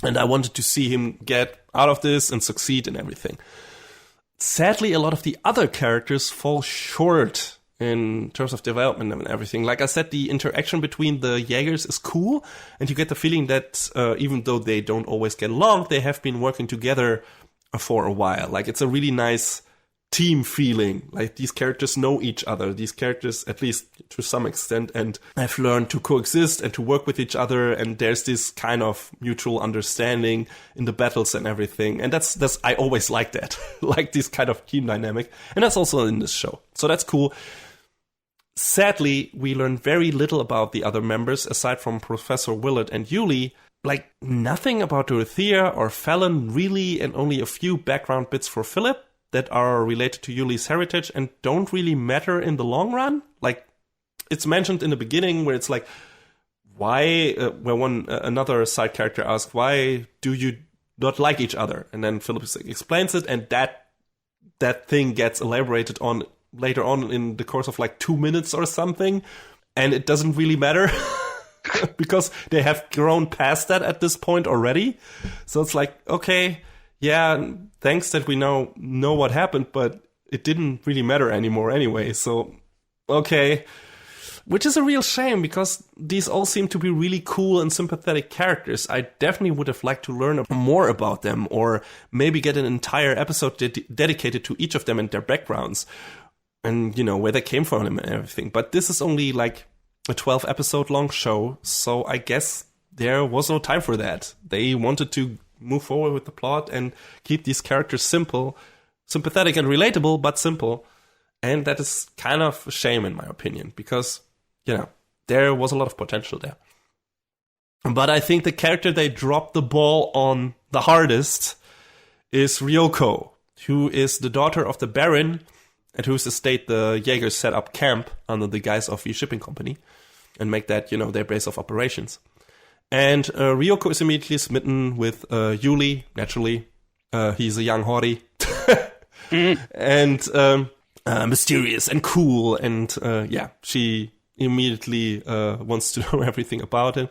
And I wanted to see him get out of this and succeed in everything. Sadly, a lot of the other characters fall short in terms of development and everything. Like I said, the interaction between the Jaegers is cool, and you get the feeling that even though they don't always get along, they have been working together for a while. Like, it's a really nice team feeling. Like, these characters know each other. These characters, at least to some extent, and have learned to coexist and to work with each other. And there's this kind of mutual understanding in the battles and everything. And that's I always like that, like this kind of team dynamic. And that's also in this show. So that's cool. Sadly, we learn very little about the other members aside from Professor Willard and Yuli. Like, nothing about Dorothea or Fallon really, and only a few background bits for Philip that are related to Yuli's heritage and don't really matter in the long run. Like, it's mentioned in the beginning where it's like, why, where another side character asks, why do you not like each other? And then Philip explains it, and that thing gets elaborated on later on in the course of like 2 minutes or something, and it doesn't really matter because they have grown past that at this point already. So it's like, okay, yeah, thanks that we now know what happened, but it didn't really matter anymore anyway. So, okay. Which is a real shame, because these all seem to be really cool and sympathetic characters. I definitely would have liked to learn more about them, or maybe get an entire episode dedicated to each of them and their backgrounds, and, where they came from and everything. But this is only like a 12 episode long show, so I guess there was no time for that. They wanted to move forward with the plot and keep these characters simple, sympathetic and relatable, but simple. And that is kind of a shame in my opinion, because, there was a lot of potential there. But I think the character they dropped the ball on the hardest is Ryoko, who is the daughter of the Baron, at whose estate the Jaegers set up camp under the guise of the shipping company and make that, their base of operations. And Ryoko is immediately smitten with Yuli, naturally. He's a young hottie. And mysterious and cool. And she immediately wants to know everything about him.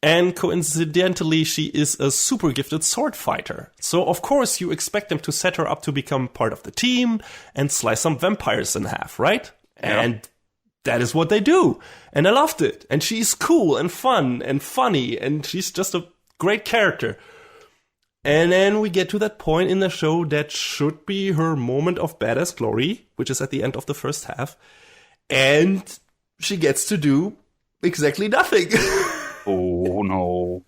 And coincidentally, she is a super gifted sword fighter. So, of course, you expect them to set her up to become part of the team and slice some vampires in half, right? Yeah. And that is what they do. And I loved it. And she's cool and fun and funny. And she's just a great character. And then we get to that point in the show that should be her moment of badass glory, which is at the end of the first half. And she gets to do exactly nothing. Oh, no.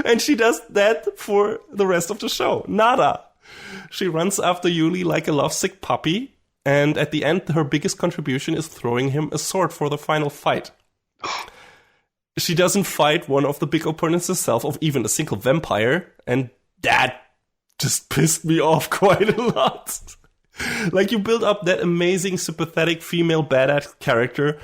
And she does that for the rest of the show. Nada. She runs after Yuli like a lovesick puppy. And at the end, her biggest contribution is throwing him a sword for the final fight. She doesn't fight one of the big opponents herself, of even a single vampire. And that just pissed me off quite a lot. Like, you build up that amazing, sympathetic female badass character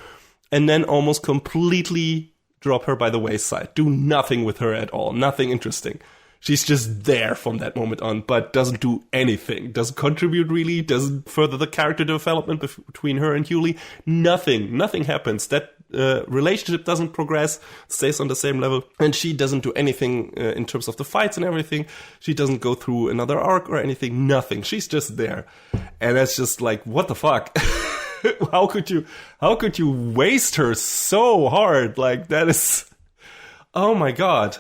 and then almost completely drop her by the wayside. Do nothing with her at all. Nothing interesting. She's just there from that moment on, but doesn't do anything. Doesn't contribute really. Doesn't further the character development between her and Yuli. Nothing. Nothing happens. That relationship doesn't progress. Stays on the same level. And she doesn't do anything in terms of the fights and everything. She doesn't go through another arc or anything. Nothing. She's just there. And that's just like, what the fuck? How could you waste her so hard? Like, that is, oh my god.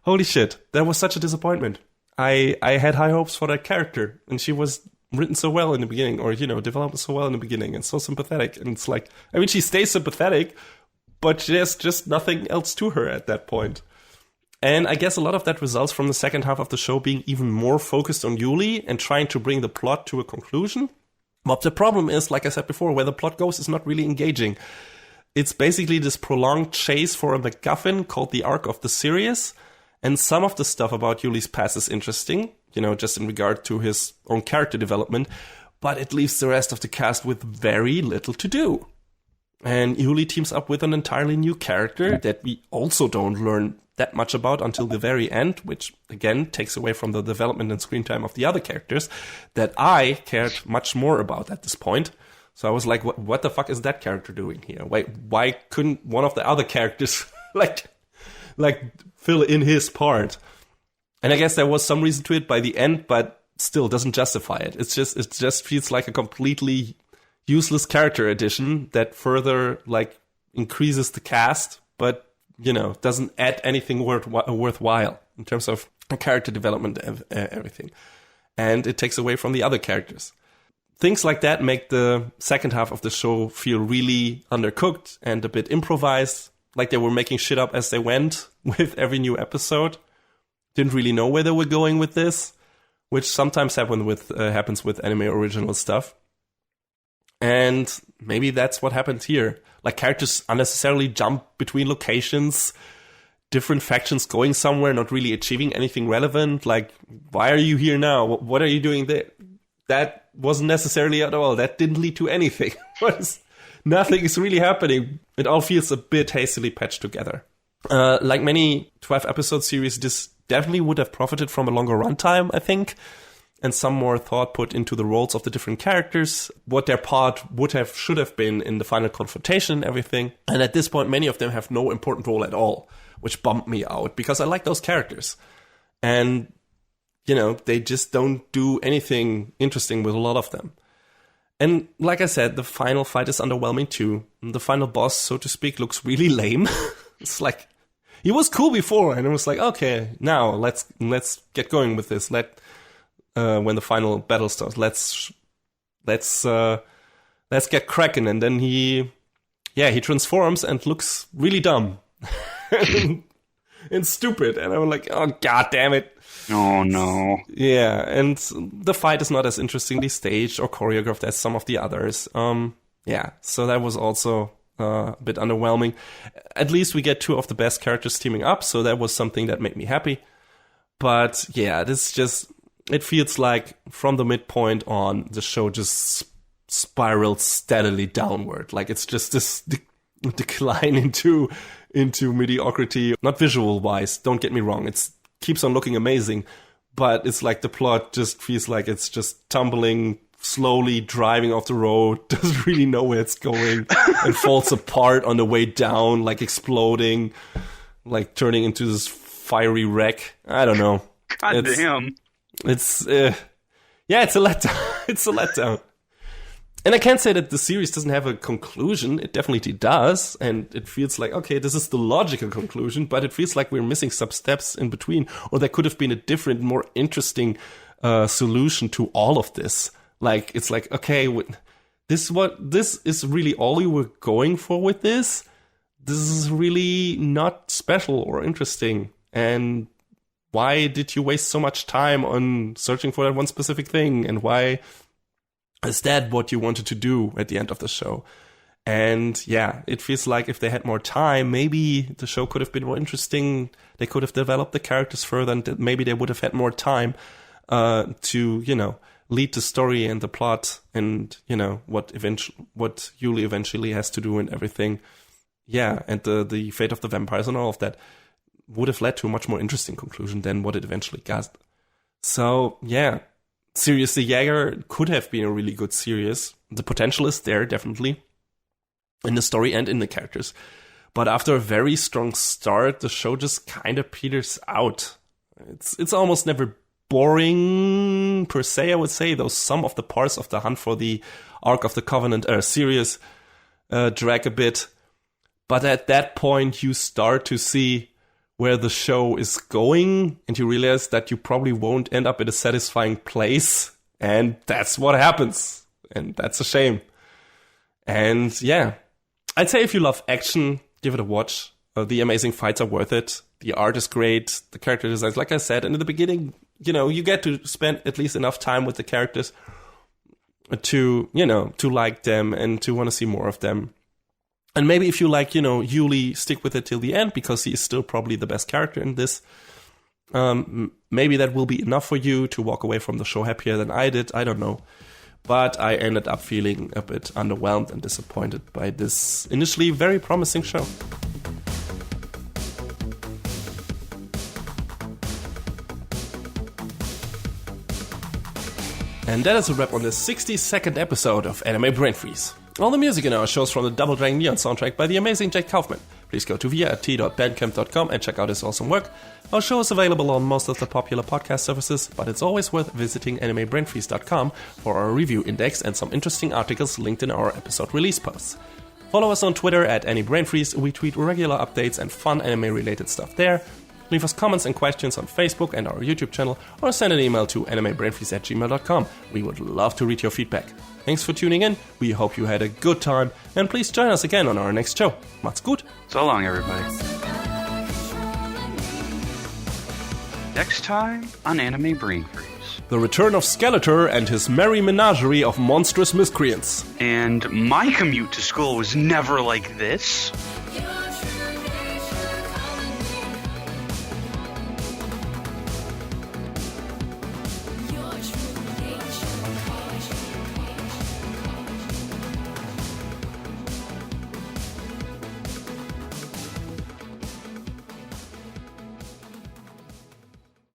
Holy shit. That was such a disappointment. I had high hopes for that character, and she was written so well in the beginning, or, developed so well in the beginning, and so sympathetic. And it's like, I mean, she stays sympathetic, but there's just nothing else to her at that point. And I guess a lot of that results from the second half of the show being even more focused on Yuli and trying to bring the plot to a conclusion. But the problem is, like I said before, where the plot goes is not really engaging. It's basically this prolonged chase for a MacGuffin called the Arc of the Sirius. And some of the stuff about Yuli's past is interesting, just in regard to his own character development. But it leaves the rest of the cast with very little to do. And Yuli teams up with an entirely new character that we also don't learn that much about until the very end, which again takes away from the development and screen time of the other characters that I cared much more about at this point. So I was like, what the fuck is that character doing here? Why couldn't one of the other characters like fill in his part? And I guess there was some reason to it by the end, but still doesn't justify it. It just feels like a completely useless character addition that further increases the cast, but doesn't add anything worthwhile in terms of character development and everything. And it takes away from the other characters. Things like that make the second half of the show feel really undercooked and a bit improvised, like they were making shit up as they went with every new episode. Didn't really know where they were going with this, which sometimes happens with anime original stuff. And maybe that's what happened here. Like, characters unnecessarily jump between locations, different factions going somewhere, not really achieving anything relevant. Like, why are you here now? What are you doing there? That wasn't necessarily at all. That didn't lead to anything. Nothing is really happening. It all feels a bit hastily patched together. Like many 12-episode series, this definitely would have profited from a longer runtime, I think, and some more thought put into the roles of the different characters, what their part should have been in the final confrontation and everything. And at this point, many of them have no important role at all, which bummed me out, because I like those characters. And, they just don't do anything interesting with a lot of them. And like I said, the final fight is underwhelming too. The final boss, so to speak, looks really lame. It's like, he was cool before, and it was like, okay, now let's get going with this. When the final battle starts, let's get cracking. And then he yeah, he transforms and looks really dumb and stupid. And I'm like, oh, god damn it. Oh, no. Yeah, and the fight is not as interestingly staged or choreographed as some of the others. Yeah, so that was also a bit underwhelming. At least we get two of the best characters teaming up, so that was something that made me happy. But yeah, it feels like from the midpoint on, the show just spiraled steadily downward. Like it's just this decline into mediocrity, not visual-wise, don't get me wrong, it's keeps on looking amazing, but it's like the plot just feels like it's just tumbling, slowly driving off the road, doesn't really know where it's going, and falls apart on the way down, like exploding, like turning into this fiery wreck. I don't know. God damn. It's yeah, it's a letdown. It's a letdown. And I can't say that the series doesn't have a conclusion. It definitely does. And it feels like, okay, this is the logical conclusion, but it feels like we're missing some steps in between. Or there could have been a different, more interesting solution to all of this. Like, it's like, okay, this is really all you were going for with this? This is really not special or interesting. And why did you waste so much time on searching for that one specific thing? And why is that what you wanted to do at the end of the show? And yeah, it feels like if they had more time, maybe the show could have been more interesting. They could have developed the characters further, and maybe they would have had more time to, lead the story and the plot and, what Yuli eventually has to do and everything. Yeah, and the fate of the vampires and all of that would have led to a much more interesting conclusion than what it eventually got. So, yeah. Sirius the Jaeger could have been a really good series. The potential is there, definitely, in the story and in the characters. But after a very strong start, the show just kind of peters out. It's almost never boring, per se, I would say, though some of the parts of the Hunt for the Ark of the Covenant series drag a bit. But at that point, you start to see where the show is going, and you realize that you probably won't end up in a satisfying place, and that's what happens, and that's a shame. And yeah, I'd say if you love action, give it a watch. The amazing fights are worth it. The art is great. The character designs, like I said, and in the beginning, you get to spend at least enough time with the characters to like them and to want to see more of them. And maybe if you like, Yuli, stick with it till the end, because he is still probably the best character in this. Maybe that will be enough for you to walk away from the show happier than I did. I don't know. But I ended up feeling a bit underwhelmed and disappointed by this initially very promising show. And that is a wrap on the 62nd episode of Anime Brain Freeze. All the music in our show is from the Double Dragon Neon soundtrack by the amazing Jake Kaufman. Please go to via.bandcamp.com and check out his awesome work. Our show is available on most of the popular podcast services, but it's always worth visiting animebrainfreeze.com for our review index and some interesting articles linked in our episode release posts. Follow us on Twitter at AnyBrainFreeze. We tweet regular updates and fun anime-related stuff there. Leave us comments and questions on Facebook and our YouTube channel, or send an email to animebrainfreeze@gmail.com. We would love to read your feedback. Thanks for tuning in. We hope you had a good time, and please join us again on our next show. Macht's gut. So long, everybody. Next time on Anime Brain Freeze. The return of Skeletor and his merry menagerie of monstrous miscreants. And my commute to school was never like this.